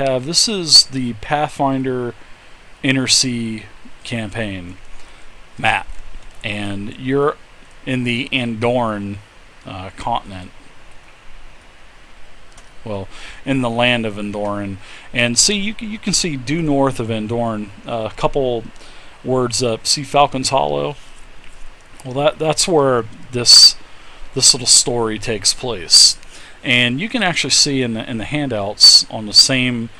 This is the Pathfinder Inner Sea campaign map, and you're in the Andorran continent. Well, in the land of Andorran, and see you can see due north of Andorran, a couple words up. See Falcon's Hollow. Well, that's where this little story takes place, and you can actually see in the handouts on the same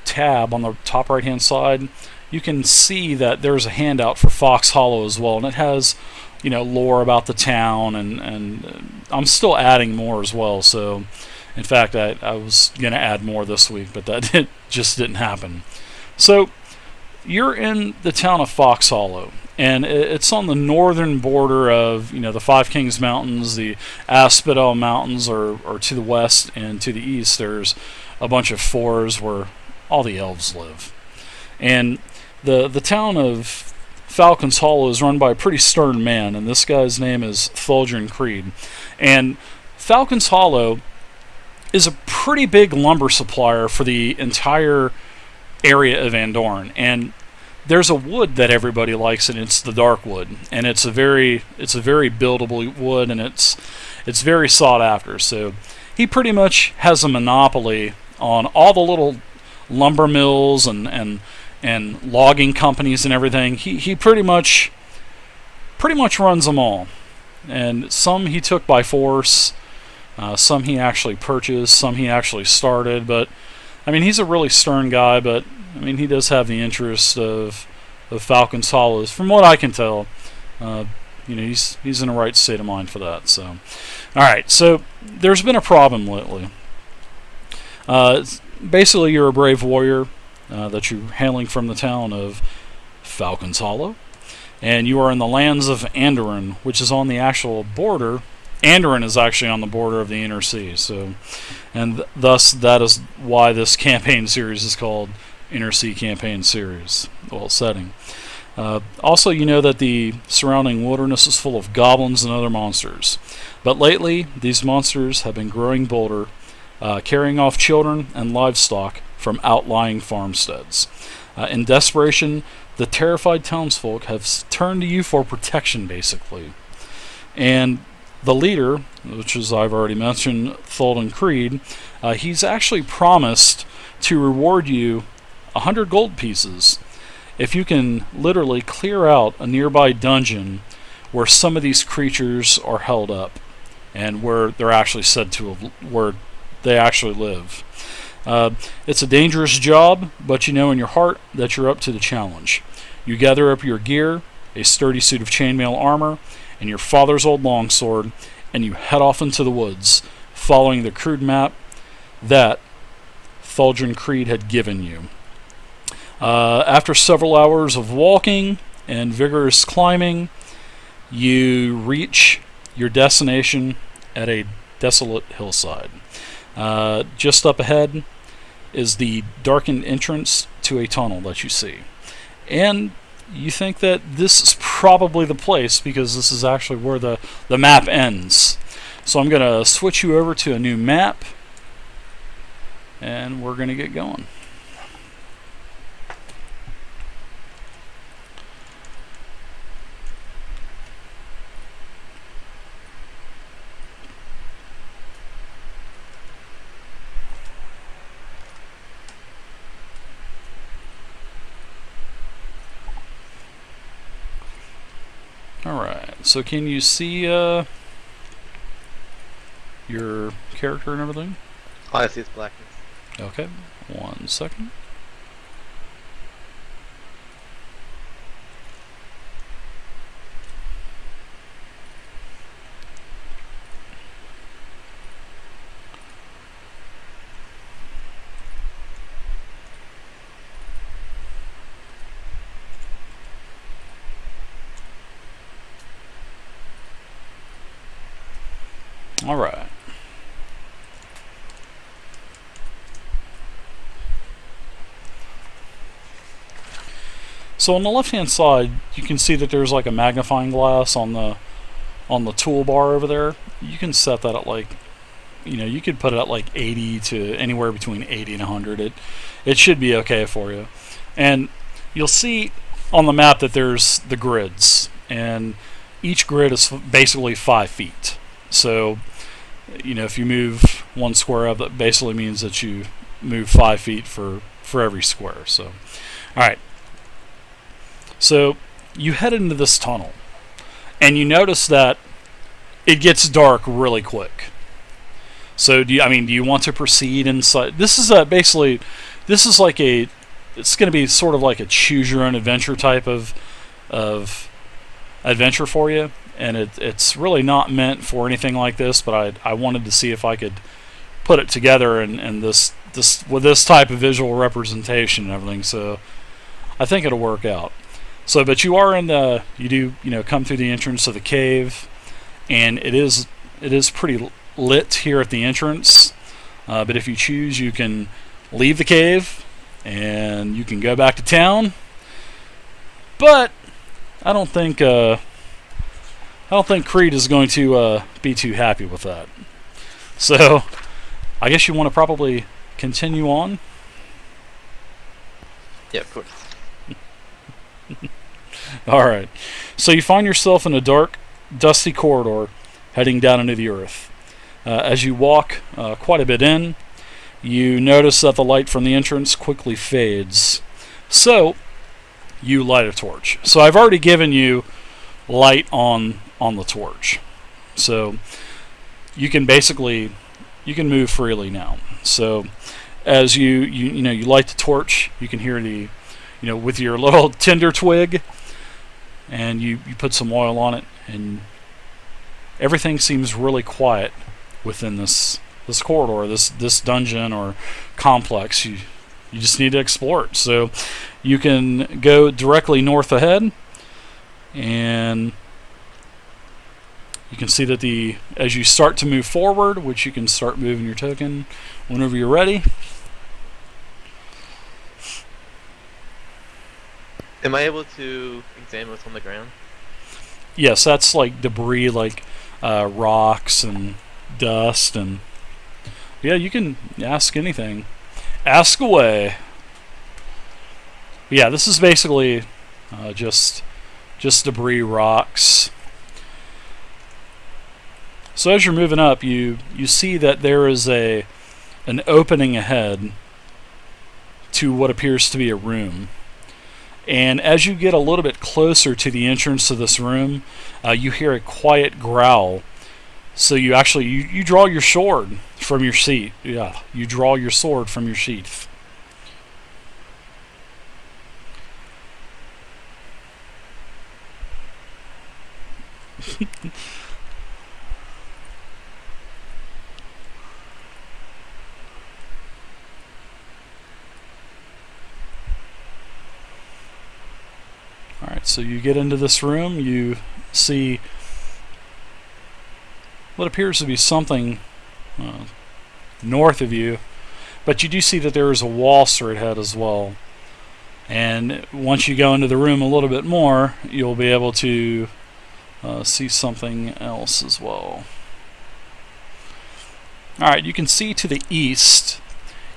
tab on the top right hand side, you can see that there's a handout for Fox Hollow as well, and it has lore about the town, and I'm still adding more as well. So in fact, I was going to add more this week, but that just didn't happen. So you're in the town of Fox Hollow, and it's on the northern border of the Five Kings Mountains. The Asphodel Mountains are to the west, and to the east there's a bunch of fours where all the elves live. And the town of Falcon's Hollow is run by a pretty stern man, and this guy's name is Thulgrin Creed. And Falcon's Hollow is a pretty big lumber supplier for the entire area of Andorran, and there's a wood that everybody likes, and it's the dark wood, and it's a very buildable wood, and it's very sought after. So he pretty much has a monopoly on all the little lumber mills and logging companies and everything. He pretty much runs them all, and some he took by force. Some he actually purchased, some he actually started, but I mean, he's a really stern guy, but I mean, he does have the interest of Falcon's Hollow, from what I can tell. He's in the right state of mind for that. So, all right. So there's been a problem lately. Basically, you're a brave warrior that you're hailing from the town of Falcon's Hollow, and you are in the lands of Andorran, which is on the actual border. Andorran is actually on the border of the Inner Sea, and thus that is why this campaign series is called Inner Sea Campaign Series. Well, setting. Also, you know that the surrounding wilderness is full of goblins and other monsters, but lately these monsters have been growing bolder, carrying off children and livestock from outlying farmsteads. In desperation, the terrified townsfolk have turned to you for protection, basically, and the leader, which is I've already mentioned, Thulgrin Creed, he's actually promised to reward you 100 gold pieces if you can literally clear out a nearby dungeon where some of these creatures are held up and where they're actually said to where they actually live. It's a dangerous job, but you know in your heart that you're up to the challenge. You gather up your gear, a sturdy suit of chainmail armor, and your father's old longsword, and you head off into the woods, following the crude map that Thulgrin Creed had given you. After several hours of walking and vigorous climbing, you reach your destination at a desolate hillside. Just up ahead is the darkened entrance to a tunnel that you see. And you think that this is probably the place because this is actually where the map ends. So I'm going to switch you over to a new map, and we're going to get going. Alright, so can you see your character and everything? All I see is blackness. Okay, 1 second. Alright. So on the left hand side you can see that there's like a magnifying glass on the toolbar over there. You can set that at like you could put it at like 80 to anywhere between 80 and 100. It should be okay for you. And you'll see on the map that there's the grids, and each grid is basically 5 feet. So, if you move one square up, that basically means that you move 5 feet for every square. So, all right. So you head into this tunnel, and you notice that it gets dark really quick. So do you want to proceed inside? This is it's going to be sort of like a choose your own adventure type of adventure for you, and it's really not meant for anything like this. But I wanted to see if I could put it together and this with this type of visual representation and everything. So I think it'll work out. So, but you are come through the entrance of the cave, and it is pretty lit here at the entrance. But if you choose, you can leave the cave and you can go back to town. But I don't think Creed is going to be too happy with that. So I guess you want to probably continue on. Yeah, of course. Alright, so you find yourself in a dark, dusty corridor heading down into the earth. As you walk quite a bit in, you notice that the light from the entrance quickly fades. So, you light a torch. So I've already given you light on the torch. So, you can move freely now. So, as you light the torch, you can hear with your little tinder twig, and you put some oil on it, and everything seems really quiet within this corridor, this dungeon or complex. You just need to explore it. So you can go directly north ahead, and you can see that as you start to move forward, which you can start moving your token whenever you're ready. Am I able to examine what's on the ground? Yes, that's like debris, like rocks and dust, and yeah, you can ask anything. Ask away. Yeah, this is basically just debris, rocks. So as you're moving up, you see that there is an opening ahead to what appears to be a room. And as you get a little bit closer to the entrance of this room, you hear a quiet growl. So you actually you draw your sword from your sheath. Yeah, you draw your sword from your sheath. Alright, so you get into this room, you see what appears to be something north of you, but you do see that there is a wall straight ahead as well. And once you go into the room a little bit more, you'll be able to see something else as well. Alright, you can see to the east,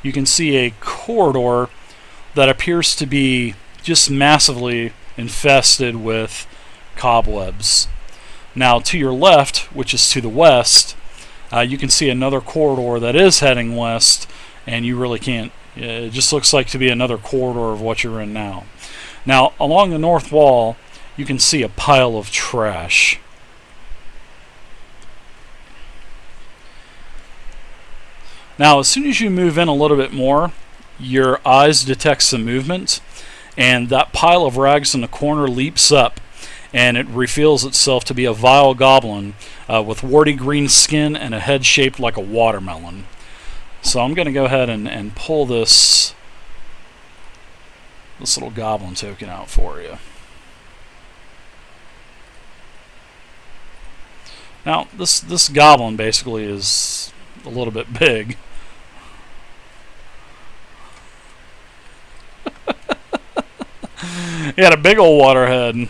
you can see a corridor that appears to be just massively infested with cobwebs. Now to your left, which is to the west, you can see another corridor that is heading west, and you really can't, it just looks like to be another corridor of what you're in now. Now along the north wall, you can see a pile of trash. Now as soon as you move in a little bit more, your eyes detect some movement, and that pile of rags in the corner leaps up, and it reveals itself to be a vile goblin with warty green skin and a head shaped like a watermelon. So I'm going to go ahead and pull this little goblin token out for you. Now this goblin basically is a little bit big. He had a big old water head.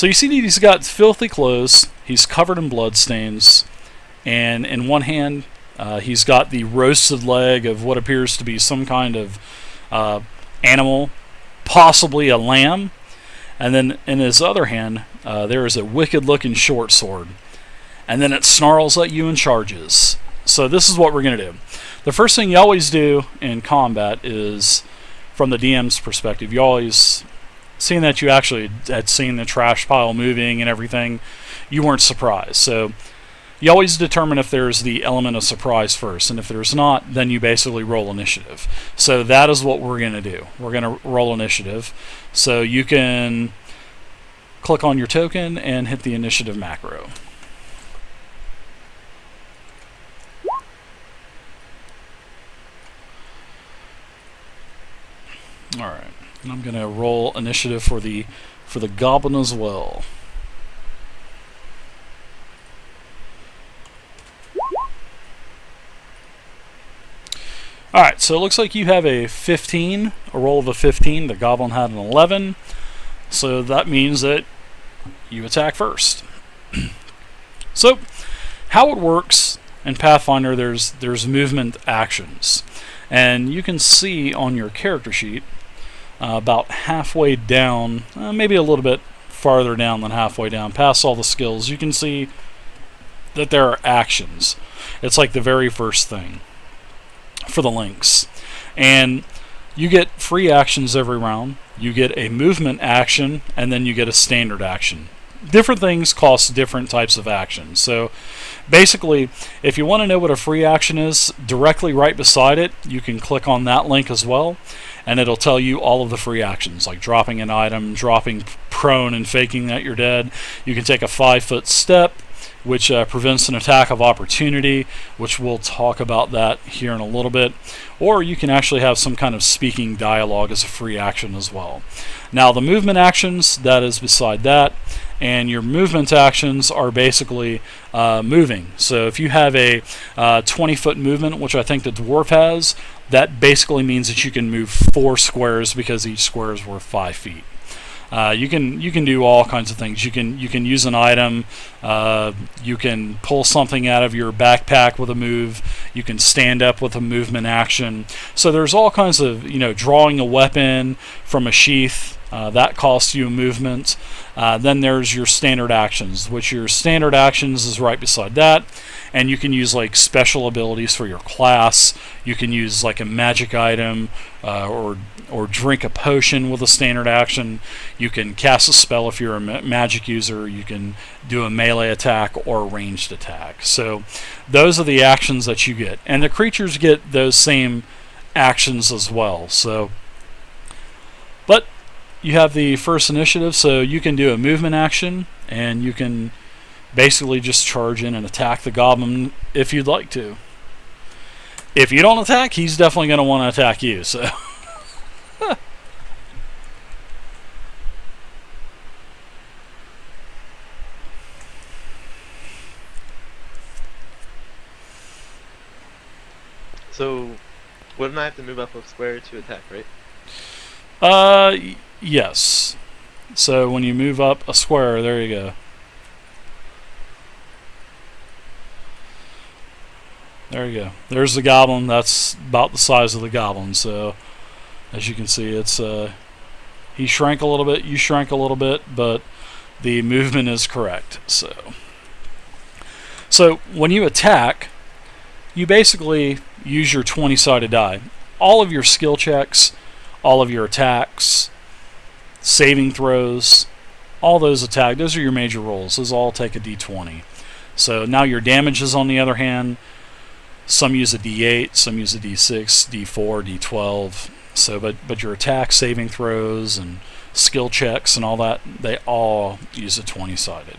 So you see that he's got filthy clothes, he's covered in bloodstains, and in one hand he's got the roasted leg of what appears to be some kind of animal, possibly a lamb, and then in his other hand there is a wicked looking short sword, and then it snarls at you and charges. So this is what we're going to do. The first thing you always do in combat is, from the DM's perspective, you always, seeing that you actually had seen the trash pile moving and everything, you weren't surprised. So you always determine if there's the element of surprise first, and if there's not, then you basically roll initiative. So that is what we're going to do. We're going to roll initiative. So you can click on your token and hit the initiative macro. Alright, and I'm going to roll initiative for the goblin as well. Alright, so it looks like you have a 15, a roll of a 15. The goblin had an 11. So that means that you attack first. So, how it works in Pathfinder, there's movement actions. And you can see on your character sheet, about halfway down, maybe a little bit farther down than halfway down, past all the skills, you can see that there are actions. It's like the very first thing for the links. And you get free actions every round. You get a movement action, and then you get a standard action. Different things cost different types of actions. So basically, if you want to know what a free action is, directly right beside it, you can click on that link as well, and it'll tell you all of the free actions, like dropping an item, dropping prone and faking that you're dead. You can take a 5-foot step, which prevents an attack of opportunity, which we'll talk about that here in a little bit. Or you can actually have some kind of speaking dialogue as a free action as well. Now the movement actions, that is beside that, and your movement actions are basically moving. So if you have a 20-foot movement, which I think the dwarf has, that basically means that you can move 4 squares because each square is worth 5 feet. You can do all kinds of things. You can use an item. You can pull something out of your backpack with a move. You can stand up with a movement action. So there's all kinds of, drawing a weapon from a sheath. That costs you a movement. Then there's your standard actions, which your standard actions is right beside that. And you can use like special abilities for your class. You can use like a magic item or drink a potion with a standard action. You can cast a spell if you're a magic user. You can do a melee attack or a ranged attack. So those are the actions that you get. And the creatures get those same actions as well. So, but you have the first initiative, so you can do a movement action, and you can basically just charge in and attack the goblin if you'd like to. If you don't attack, he's definitely going to want to attack you. So. So, wouldn't I have to move up a square to attack, right? Yes. So when you move up a square, there you go. There you go. There's the goblin. That's about the size of the goblin. So, as you can see, it's he shrank a little bit, you shrank a little bit, but the movement is correct. So when you attack, you basically use your 20-sided die. All of your skill checks, all of your attacks, saving throws, all those those are your major rolls. Those all take a d20. So now your damages, on the other hand, some use a d8, some use a d6, d4, d12. So, but your attack, saving throws, and skill checks and all that, they all use a 20-sided.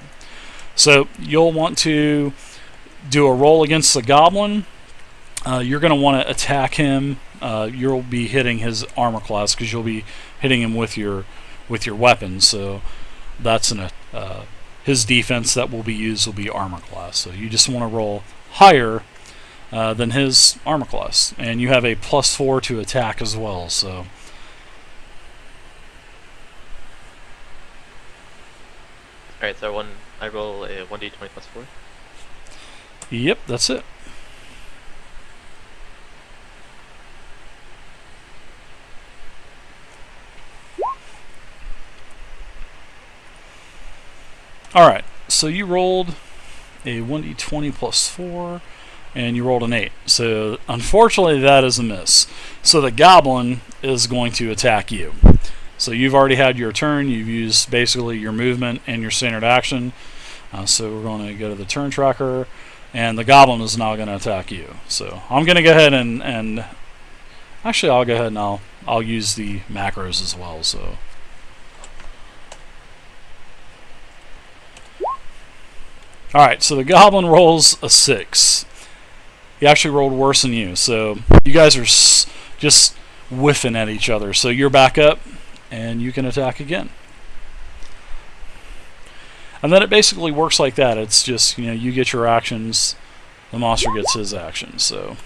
So you'll want to do a roll against the goblin. You're going to want to attack him. You'll be hitting his armor class because you'll be hitting him with your weapon. So that's his defense that will be used will be armor class. So you just want to roll higher than his armor class, and you have a +4 to attack as well. So. Alright, so I roll a 1d20 plus 4. Yep, that's it. Alright, so you rolled a 1d20 plus 4, and you rolled an 8. So, unfortunately, that is a miss. So the goblin is going to attack you. So you've already had your turn. You've used basically your movement and your standard action. So we're going to go to the turn tracker, and the goblin is now going to attack you. So I'm going to go ahead and actually I'll go ahead and I'll use the macros as well. So. Alright, so the goblin rolls a 6. He actually rolled worse than you, so you guys are just whiffing at each other. So you're back up, and you can attack again. And then it basically works like that. It's just, you get your actions, the monster gets his actions. So,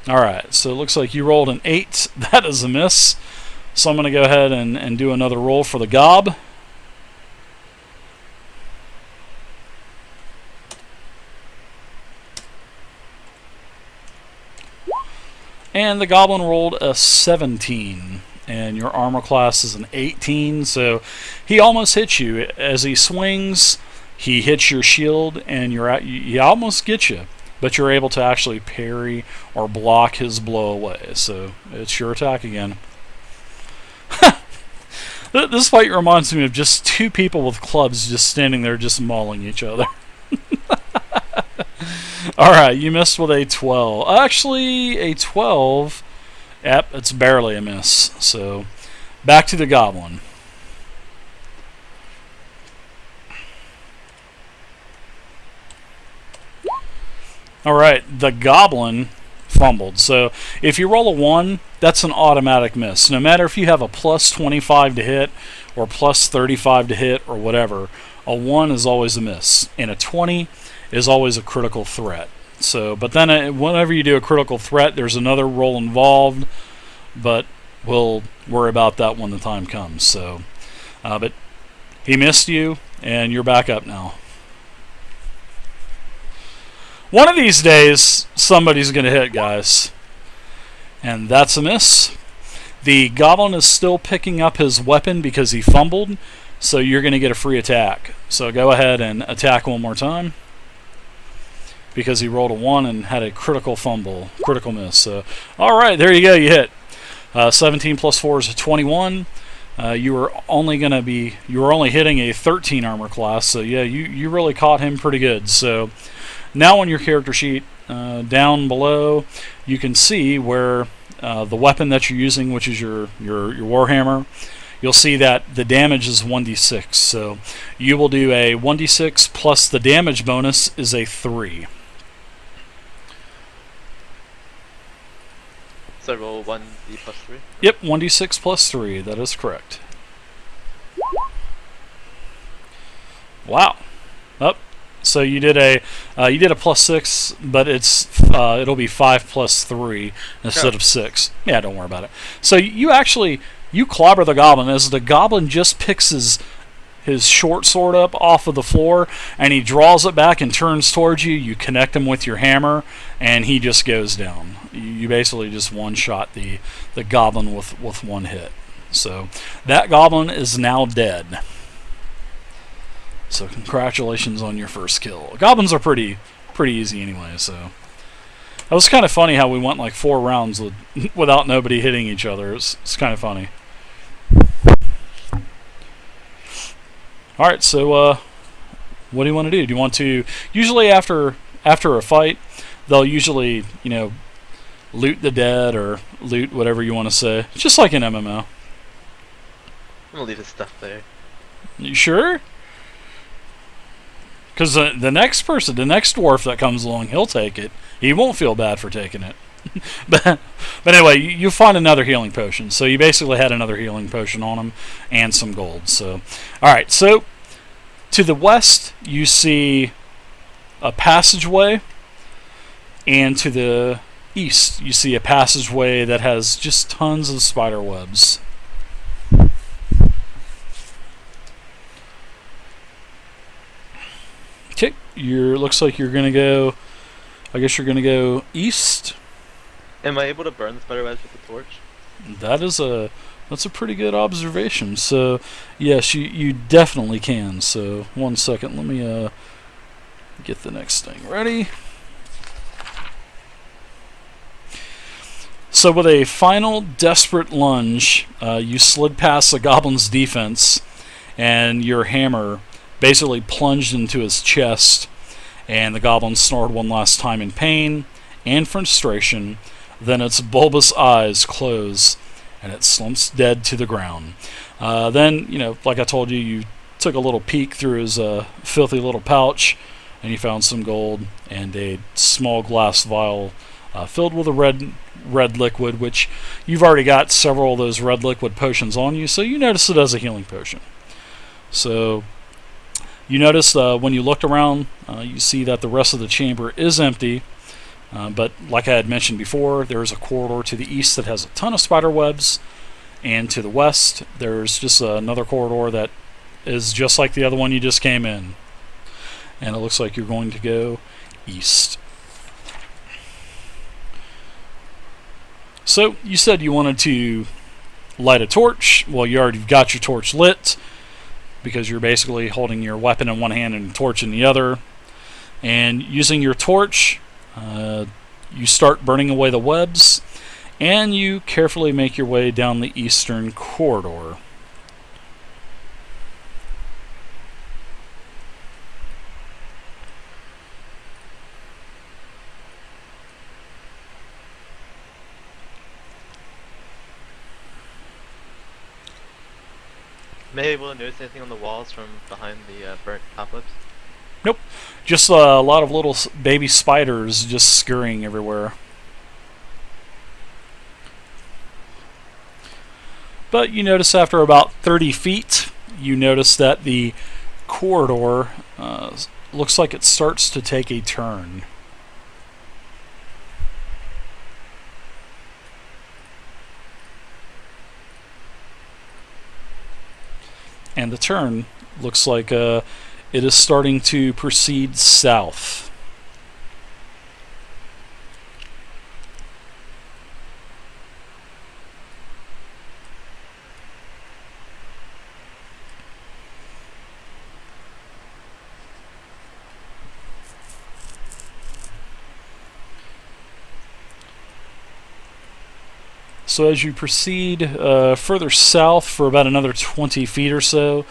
alright, so it looks like you rolled an 8. That is a miss. So I'm going to go ahead and do another roll for the gob. And the goblin rolled a 17, and your armor class is an 18, so he almost hits you. As he swings, he hits your shield, and he almost gets you, but you're able to actually parry or block his blow away. So it's your attack again. This fight reminds me of just two people with clubs just standing there just mauling each other. Alright, you missed with a 12. Actually, a 12. Yep, it's barely a miss. So, back to the goblin. Alright, the goblin fumbled. So, if you roll a 1, that's an automatic miss. No matter if you have a plus 25 to hit, or plus 35 to hit, or whatever, a 1 is always a miss. And a 20 is always a critical threat. So, but then whenever you do a critical threat, there's another roll involved, but we'll worry about that when the time comes. So, but he missed you, and you're back up now. One of these days, somebody's going to hit, guys. And that's a miss. The goblin is still picking up his weapon because he fumbled, so you're going to get a free attack. So go ahead and attack one more time, because he rolled a 1 and had a critical miss. So, all right, there you go, you hit. 17 plus 4 is a 21. You were only hitting a 13 armor class, so yeah, you really caught him pretty good. So now on your character sheet, down below, you can see where the weapon that you're using, which is your warhammer. You'll see that the damage is 1d6. So you will do a 1d6 plus the damage bonus is a 3. So I roll 1d plus 3? Yep, 1d6 plus 3. That is correct. Wow. Up. So you did a plus 6, but it'll be 5 plus 3 instead of 6. Yeah, don't worry about it. So you clobber the goblin as the goblin just picks his short sword up off of the floor, and he draws it back and turns towards you. You connect him with your hammer, and he just goes down. You basically just one-shot the goblin with one hit. So that goblin is now dead. So congratulations on your first kill. Goblins are pretty easy anyway, so. It was kind of funny how we went like 4 rounds without nobody hitting each other. It's kind of funny. Alright, so what do you want to do? Do you want to... Usually after a fight, they'll usually, loot the dead or loot whatever you want to say. It's just like an MMO. I'm gonna leave his stuff there. You sure? Because the next dwarf that comes along, he'll take it. He won't feel bad for taking it. but anyway, you find another healing potion. So you basically had another healing potion on him and some gold. So, alright, so to the west, you see a passageway. And to the east, you see a passageway that has just tons of spider webs. Okay, looks like you're gonna go. I guess you're gonna go east. Am I able to burn the spider webs with the torch? That's a pretty good observation. So, yes, you definitely can. So, 1 second. Let me get the next thing ready. So, with a final desperate lunge, you slid past the goblin's defense, and your hammer basically plunged into his chest, and the goblin snored one last time in pain and frustration. Then its bulbous eyes close, and it slumps dead to the ground. Then, like I told you, you took a little peek through his filthy little pouch, and you found some gold and a small glass vial filled with a red liquid, which you've already got several of those red liquid potions on you, so you notice it as a healing potion. So you notice when you looked around, you see that the rest of the chamber is empty. But like I had mentioned before, there's a corridor to the east that has a ton of spider webs, and to the west there's just another corridor that is just like the other one you just came in. And it looks like you're going to go east. So you said you wanted to light a torch. Well, you already got your torch lit, because you're basically holding your weapon in one hand and a torch in the other. And using your torch, you start burning away the webs, and you carefully make your way down the eastern corridor. Am I able to notice anything on the walls from behind the burnt cobwebs? Nope. Just a lot of little baby spiders just scurrying everywhere. But you notice after about 30 feet, you notice that the corridor looks like it starts to take a turn. And the turn looks like it is starting to proceed south. So as you proceed further south for about another 20 feet or so,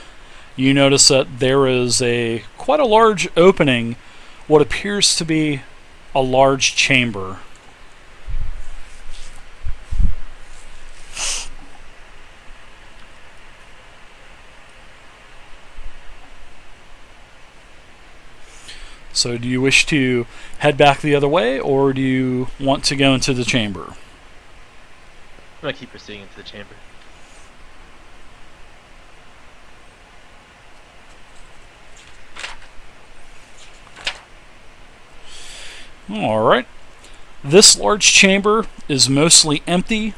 you notice that there is quite a large opening, what appears to be a large chamber. So do you wish to head back the other way, or do you want to go into the chamber? I'm gonna keep proceeding into the chamber. Alright. This large chamber is mostly empty,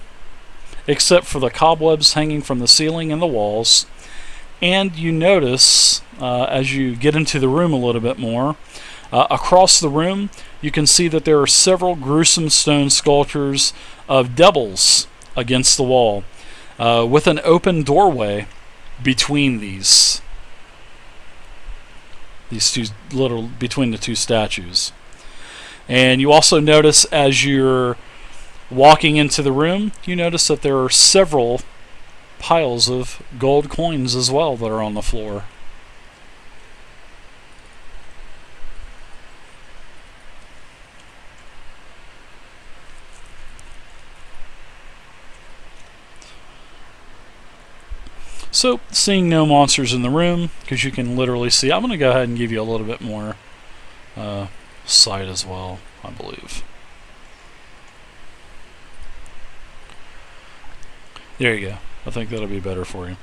except for the cobwebs hanging from the ceiling and the walls. And you notice, as you get into the room a little bit more, across the room, you can see that there are several gruesome stone sculptures of devils against the wall, with an open doorway between these between the two statues. And you also notice, as you're walking into the room, you notice that there are several piles of gold coins as well that are on the floor. So, seeing no monsters in the room, because you can literally see, I'm going to go ahead and give you a little bit more sight as well, I believe. There you go. I think that'll be better for you.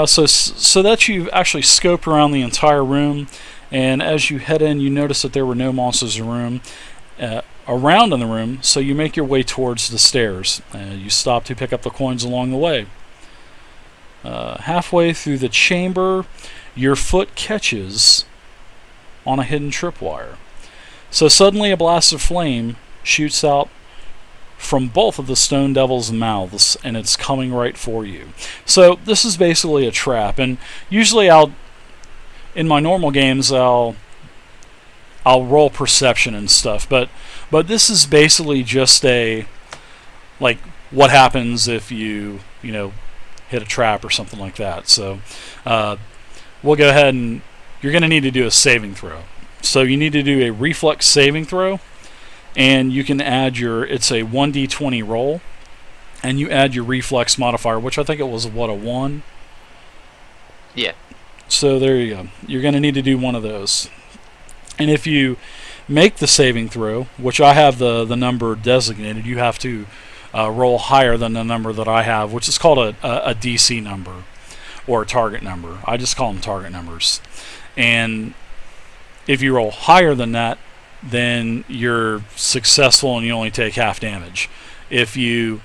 So that you've actually scoped around the entire room, and as you head in, you notice that there were no monsters in the room. Around in the room, so you make your way towards the stairs. You stop to pick up the coins along the way. Halfway through the chamber, your foot catches on a hidden tripwire. So suddenly a blast of flame shoots out from both of the stone devil's mouths, and it's coming right for you. So this is basically a trap, and usually in my normal games I'll roll perception and stuff, but this is basically just a, like, what happens if you hit a trap or something like that. So we'll go ahead, and you're going to need to do a saving throw. So you need to do a reflex saving throw, and you can add it's a 1d20 roll, and you add your reflex modifier, which I think it was, a 1? Yeah. So there you go. You're going to need to do one of those. And if you make the saving throw, which I have the number designated, you have to roll higher than the number that I have, which is called a DC number, or a target number. I just call them target numbers. And if you roll higher than that, then you're successful and you only take half damage. If you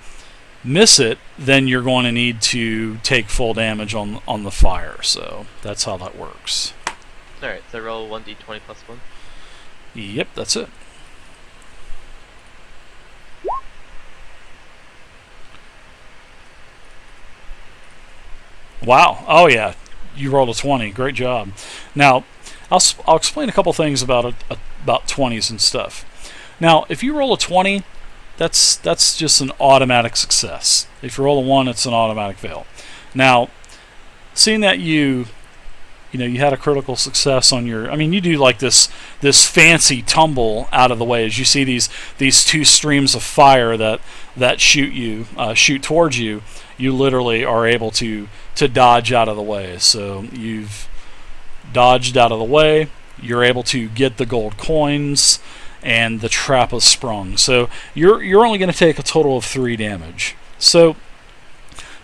miss it, then you're going to need to take full damage on the fire. So that's how that works. Alright, so roll 1d20 plus 1. Yep, that's it. Wow. Oh yeah, you rolled a 20. Great job. Now, I'll explain a couple things about 20s and stuff. Now, if you roll a 20, that's just an automatic success. If you roll a 1, it's an automatic fail. Now, seeing that you had a critical success on your, you do like this fancy tumble out of the way as you see these two streams of fire that shoot towards you. You literally are able to dodge out of the way. So you've dodged out of the way. You're able to get the gold coins, and the trap is sprung. So you're only going to take a total of 3 damage. So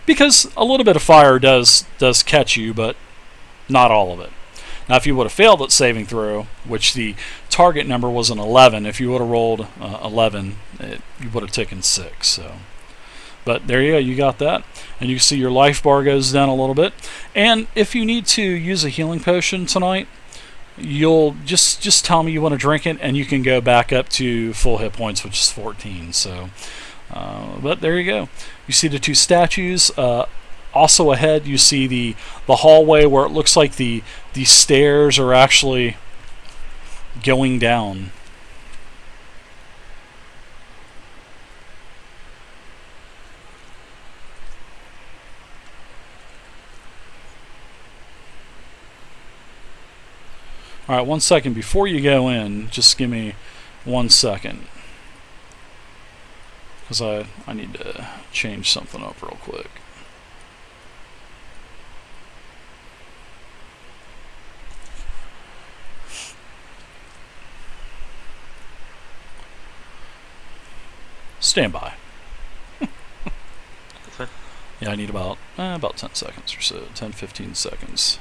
because a little bit of fire does catch you, but not all of it. Now, if you would have failed that saving throw, which the target number was an 11, if you would have rolled 11, you would have taken 6. So, but there you go, you got that, and you can see your life bar goes down a little bit. And if you need to use a healing potion tonight, you'll just tell me you want to drink it, and you can go back up to full hit points, which is 14. So, but there you go. You see the 2 statues. Also ahead, you see the hallway where it looks like the stairs are actually going down. All right, 1 second before you go in. Just give me 1 second, because I need to change something up real quick. Stand by. That's fine. Yeah, I need about 10 seconds or so, 10-15 seconds.